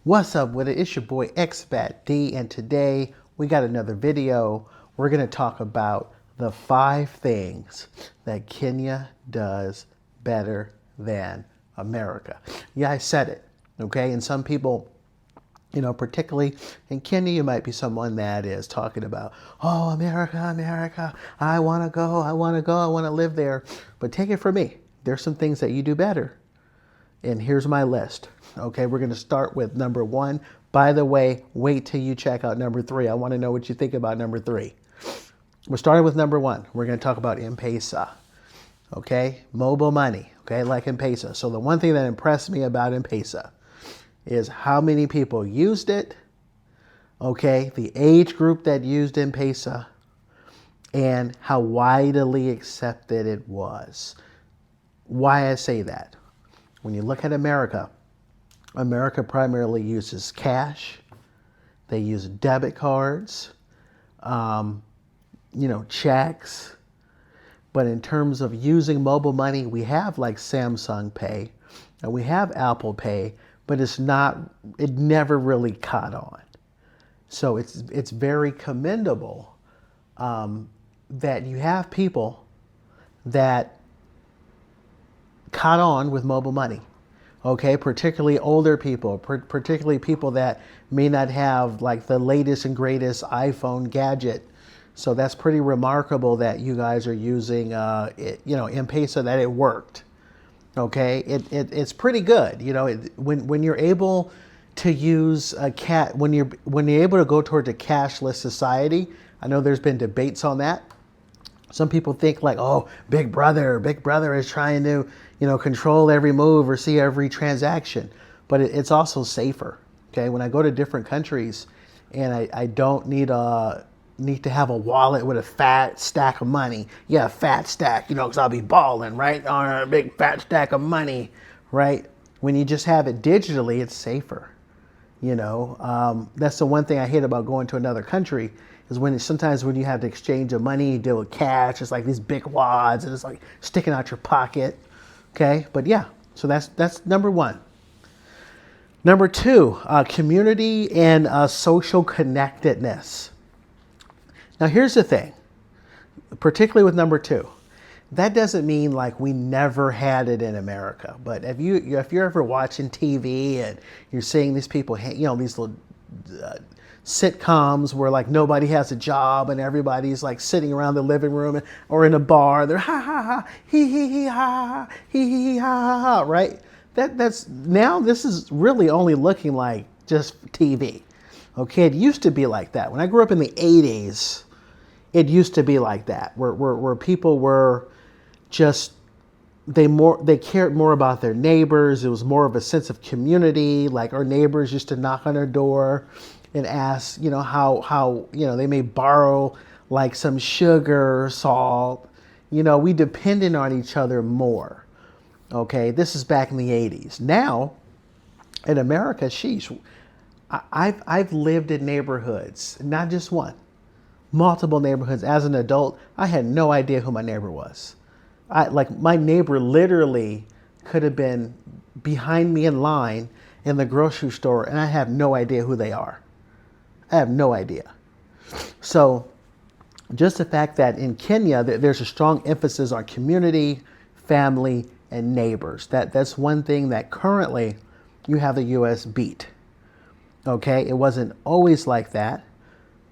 What's up with it? It's your boy Expat D, and today we got another video. We're going to talk about the 5 things that Kenya does better than America. Yeah, I said it, okay? And some people, particularly in Kenya, you might be someone that is talking about, oh, America, America, I want to go, I want to go, I want to live there. But take it from me. There's some things that you do better. And here's my list. Okay, we're going to start with number 1. By the way, wait till you check out number 3. I want to know what you think about number 3. We're starting with number 1. We're going to talk about M-Pesa. Okay, mobile money. Okay, like M-Pesa. So the one thing that impressed me about M-Pesa is how many people used it. Okay, the age group that used M-Pesa and how widely accepted it was. Why I say that? When you look at America, America primarily uses cash. They use debit cards, checks. But in terms of using mobile money, we have like Samsung Pay and we have Apple Pay, but it never really caught on. So it's very commendable that you have people that caught on with mobile money. Okay, particularly older people, particularly people that may not have like the latest and greatest iPhone gadget. So that's pretty remarkable that you guys are using, M-Pesa, that it worked. Okay, it's pretty good. When you're able to use when you're able to go towards a cashless society. I know there's been debates on that. Some people think like, oh, Big Brother is trying to, control every move or see every transaction. But it's also safer. Okay, when I go to different countries and I don't need to have a wallet with a fat stack of money. Yeah, fat stack, because I'll be balling, right? On a big fat stack of money, right? When you just have it digitally, it's safer. That's the one thing I hate about going to another country is sometimes when you have to exchange of money, you deal with cash. It's like these big wads and it's like sticking out your pocket. Okay, but yeah, so that's number 1. Number 2, community and social connectedness. Now here's the thing, particularly with number 2, that doesn't mean like we never had it in America. But if you're ever watching TV and you're seeing these people, these little sitcoms where like nobody has a job and everybody's like sitting around the living room or in a bar, they're ha ha ha, hee hee hee ha, hee hee hee ha ha, right? That's now this is really only looking like just TV. Okay, it used to be like that. When I grew up in the 80s, it used to be like that, where people were just, they cared more about their neighbors. It was more of a sense of community. Like our neighbors used to knock on our door and ask, how they may borrow like some sugar or salt. We depended on each other more. Okay, this is back in the 80s. Now, in America, sheesh, I've lived in neighborhoods, not just one, multiple neighborhoods. As an adult, I had no idea who my neighbor was. My neighbor literally could have been behind me in line in the grocery store, and I have no idea who they are. I have no idea. So just the fact that in Kenya, there's a strong emphasis on community, family, and neighbors. That's one thing that currently you have the U.S. beat. Okay, it wasn't always like that,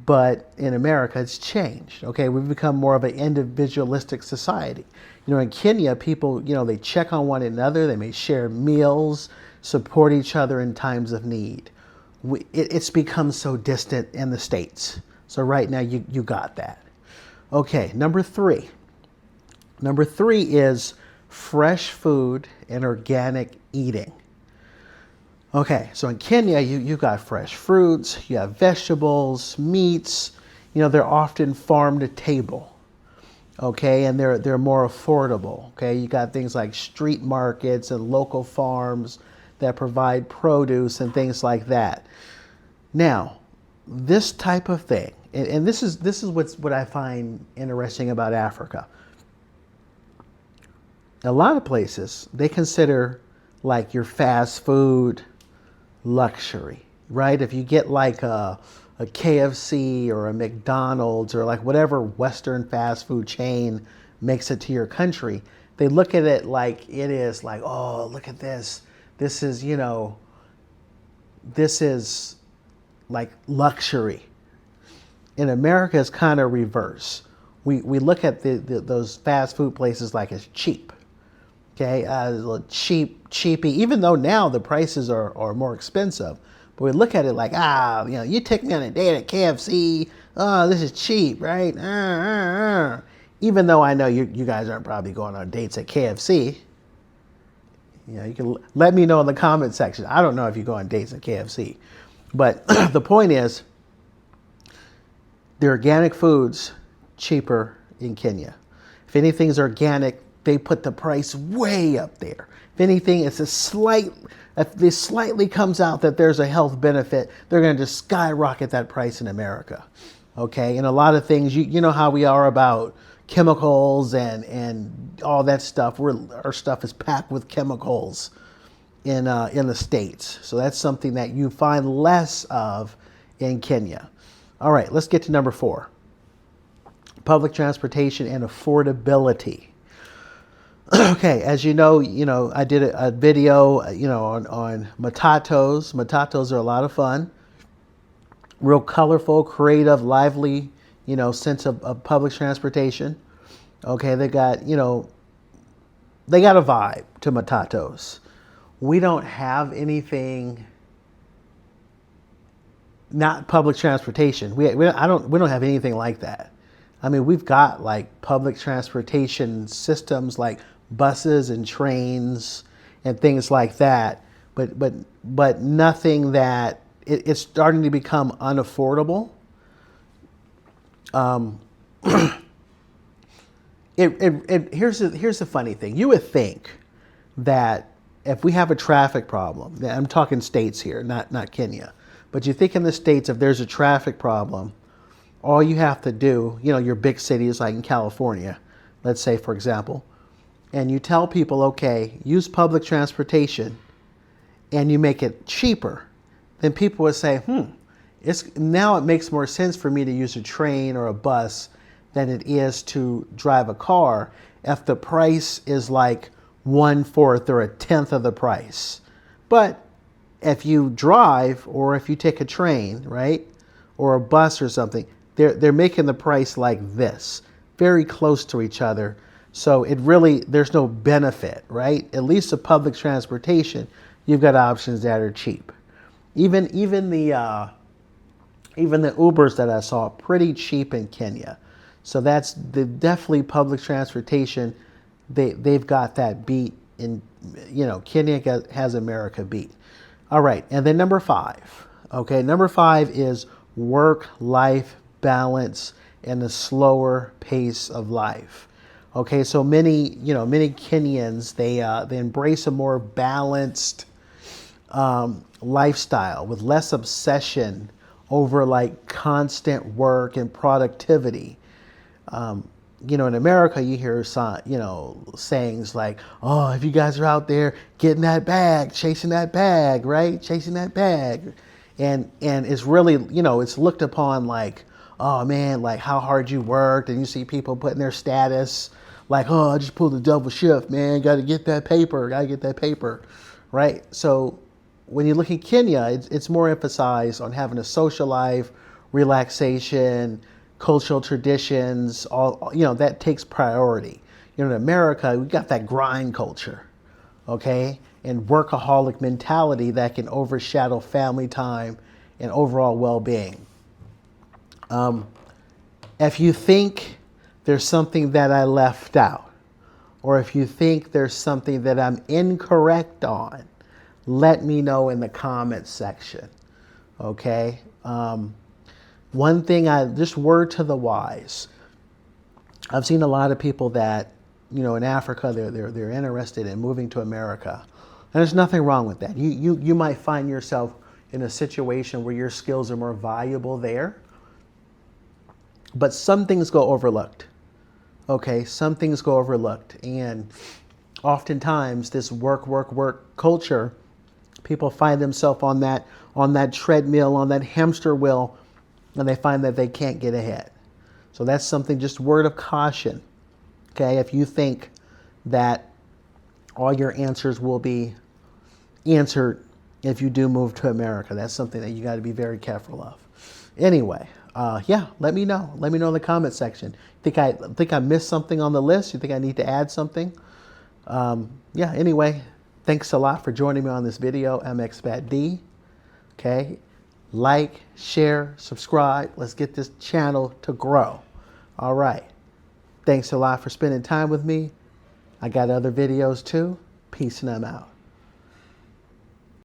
but in America, it's changed. Okay, we've become more of an individualistic society. In Kenya, people, they check on one another. They may share meals, support each other in times of need. It's become so distant in the States. So right now, you got that. Okay, number 3. Number 3 is fresh food and organic eating. Okay, so in Kenya, you got fresh fruits, you have vegetables, meats. They're often farm to table. Okay, and they're more affordable. Okay, you got things like street markets and local farms that provide produce and things like that. Now, this type of thing, and this is what I find interesting about Africa. A lot of places, they consider like your fast food luxury, right? If you get like a KFC or a McDonald's or like whatever Western fast food chain makes it to your country, they look at it like it is like, oh, look at this. This is, this is like luxury. In America, it's kind of reverse. We look at those fast food places like it's cheap. Okay, cheapy, even though now the prices are more expensive. But we look at it like, you take me on a date at KFC. Oh, this is cheap, right? Even though I know you guys aren't probably going on dates at KFC. You can let me know in the comment section. I don't know if you go on dates at KFC. But the point is, the organic food's cheaper in Kenya. If anything's organic, they put the price way up there. If anything, if this slightly comes out that there's a health benefit, they're going to just skyrocket that price in America. Okay, and a lot of things, you know how we are about chemicals and all that stuff. Our stuff is packed with chemicals in the States. So that's something that you find less of in Kenya. All right, let's get to number 4. Public transportation and affordability. Okay, as you know, I did a video, on matatos. Matatos are a lot of fun. Real colorful, creative, lively, sense of public transportation. Okay, they got a vibe to matatos. We don't have anything, not public transportation. We don't have anything like that. I mean, we've got like public transportation systems like buses and trains and things like that, but nothing that it's starting to become unaffordable. Here's the funny thing. You would think that if we have a traffic problem, I'm talking states here, not Kenya, but you think in the States, if there's a traffic problem, all you have to do, your big cities like in California, let's say, for example, and you tell people, okay, use public transportation and you make it cheaper, then people would say, now it makes more sense for me to use a train or a bus than it is to drive a car if the price is like 1/4 or 1/10 of the price. But if you drive or if you take a train, right, or a bus or something, they're making the price like this, very close to each other. So there's no benefit, right? At least the public transportation, you've got options that are cheap. Even the Ubers that I saw, pretty cheap in Kenya. So that's definitely public transportation. They've got that beat in, Kenya has America beat. All right, and then number 5. Okay, number 5 is work-life balance and the slower pace of life. Okay, so many Kenyans, they embrace a more balanced lifestyle with less obsession over like constant work and productivity. In America, you hear sayings like, "Oh, if you guys are out there getting that bag, chasing that bag, right? Chasing that bag," and it's really, it's looked upon like, "Oh man, like how hard you worked," and you see people putting their status like, "Oh, I just pulled a double shift, man. Got to get that paper, right?" So when you look at Kenya, it's more emphasized on having a social life, relaxation, cultural traditions, all that takes priority. In America, we got that grind culture, okay, and workaholic mentality that can overshadow family time and overall well-being. If you think there's something that I left out, or if you think there's something that I'm incorrect on, let me know in the comments section, okay? One thing, just word to the wise. I've seen a lot of people that, in Africa, they're interested in moving to America, and there's nothing wrong with that. You might find yourself in a situation where your skills are more valuable there, but some things go overlooked. Okay, some things go overlooked, and oftentimes this work culture, People find themselves on that treadmill, on that hamster wheel, and they find that they can't get ahead. So that's something, just word of caution. Okay, if you think that all your answers will be answered if you do move to America, that's something that you got to be very careful of. Anyway, yeah, let me know. Let me know in the comment section. Think I missed something on the list? You think I need to add something? Yeah, anyway, thanks a lot for joining me on this video. I'm Expat D. Okay, like, share, subscribe. Let's get this channel to grow. All right. Thanks a lot for spending time with me. I got other videos too. Peace and I'm out.